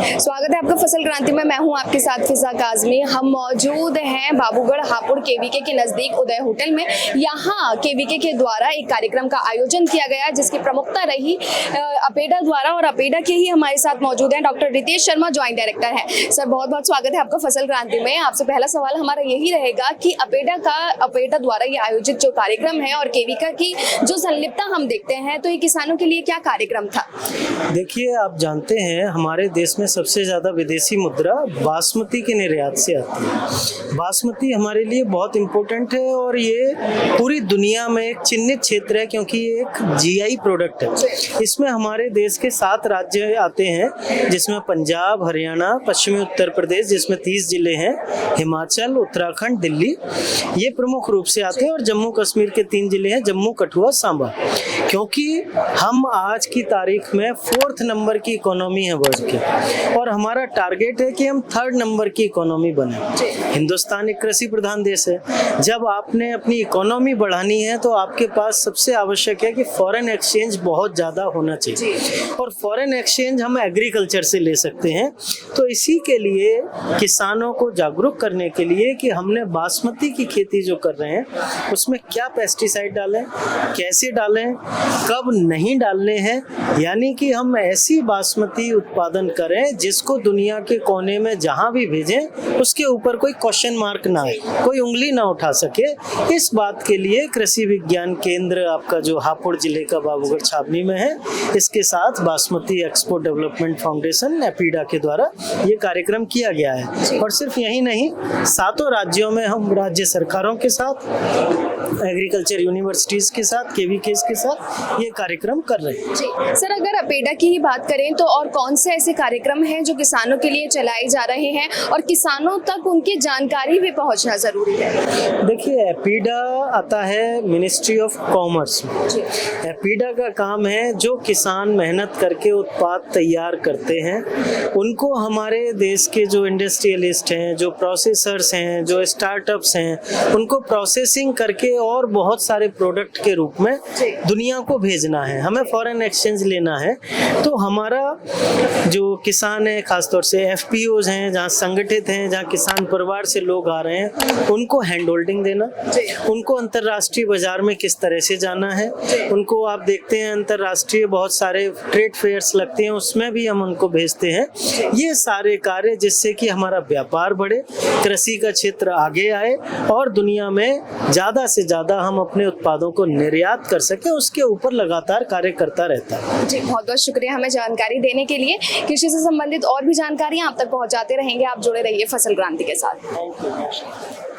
स्वागत है आपका फसल क्रांति में। मैं हूं आपके साथ फिजा काजमी। हम मौजूद हैं बाबूगढ़ हापुड़ केवीके के नजदीक उदय होटल में। यहाँ केवीके के द्वारा एक कार्यक्रम का आयोजन किया गया जिसकी प्रमुखता रही अपेडा द्वारा, और अपेडा के ही हमारे साथ मौजूद हैं doctor Ritesh Sharma, joint director हैं। सर, बहुत बहुत स्वागत है आपका फसल क्रांति में। आपसे पहला सवाल हमारा यही रहेगा कि अपेडा द्वारा ये आयोजित जो कार्यक्रम है और केवीके की जो संलिप्तता हम देखते हैं, तो ये किसानों के लिए क्या कार्यक्रम था? देखिए, आप जानते हैं हमारे देश में सबसे ज़्यादा विदेशी मुद्रा बासमती के निर्यात से आती है। बासमती हमारे लिए बहुत इम्पोर्टेंट है और ये पूरी दुनिया में एक चिन्हित क्षेत्र है क्योंकि ये एक जीआई प्रोडक्ट है। इसमें हमारे देश के 7 राज्य आते हैं जिसमें पंजाब, हरियाणा, पश्चिमी उत्तर प्रदेश जिसमें 30 जिले हैं, हिमाचल, उत्तराखंड, दिल्ली ये प्रमुख रूप से आते हैं, और जम्मू कश्मीर के 3 जिले हैं, जम्मू, कठुआ, सांबा। क्योंकि हम आज की तारीख में 4th नंबर की इकोनॉमी है वर्ल्ड की, और हमारा टारगेट है कि हम 3rd नंबर की इकोनॉमी बने। हिंदुस्तान एक कृषि प्रधान देश है। जब आपने अपनी इकोनॉमी बढ़ानी है तो आपके पास सबसे आवश्यक है कि फॉरेन एक्सचेंज बहुत ज़्यादा होना चाहिए, और फॉरेन एक्सचेंज हम एग्रीकल्चर से ले सकते हैं। तो इसी के लिए किसानों को जागरूक करने के लिए कि हमने बासमती की खेती जो कर रहे हैं उसमें क्या पेस्टिसाइड डालें, कैसे डालें, कब नहीं डालने हैं, यानी कि हम ऐसी बासमती उत्पादन करें जिसको दुनिया के कोने में जहां भी भेजें उसके ऊपर कोई क्वेश्चन मार्क ना आए, कोई उंगली ना उठा सके। इस बात के लिए कृषि विज्ञान केंद्र आपका जो हापुड़ जिले का बाबूगढ़ छावनी में है, इसके साथ basmati export development foundation APEDA के द्वारा ये कार्यक्रम किया गया है। और सिर्फ यही नहीं, 7 राज्यों में हम राज्य सरकारों के साथ, एग्रीकल्चर यूनिवर्सिटीज के साथ, केवीके के साथ ये कार्यक्रम कर रहे हैं। जी सर, अगर अपेडा की ही बात करें तो और कौन से ऐसे कार्यक्रम हैं जो किसानों के लिए चलाए जा रहे हैं और किसानों तक उनकी जानकारी भी पहुंचना जरूरी है? देखिए, एपीडा आता है मिनिस्ट्री ऑफ कॉमर्स में। एपीडा का काम है जो किसान मेहनत करके उत्पाद तैयार करते हैं उनको हमारे देश के जो इंडस्ट्रियलिस्ट हैं, जो प्रोसेसर्स हैं, जो स्टार्टअप्स हैं, उनको प्रोसेसिंग करके और बहुत सारे प्रोडक्ट के रूप में दुनिया को भेजना है। हमें फॉरेन एक्सचेंज लेना है। तो हमारा जो किसान है, खासतौर से एफपीओज हैं, जहाँ संगठित हैं, जहाँ किसान परिवार से लोग आ रहे हैं, उनको हैंड होल्डिंग देना, उनको अंतर्राष्ट्रीय बाजार में किस तरह से जाना है, उनको आप देखते हैं अंतर्राष्ट्रीय बहुत सारे ट्रेड फेयर्स लगते हैं, उसमें भी हम उनको भेजते हैं। ये सारे कार्य जिससे कि हमारा व्यापार बढ़े, कृषि का क्षेत्र आगे आए और दुनिया में ज़्यादा से ज़्यादा हम अपने उत्पादों को निर्यात कर सकें, उसके ऊपर लगातार कार्य करता रहता है। जी, बहुत बहुत शुक्रिया हमें जानकारी देने के लिए। कृषि से संबंधित और भी जानकारियां आप तक पहुंचाते रहेंगे। आप जुड़े रहिए फसल क्रांति के साथ।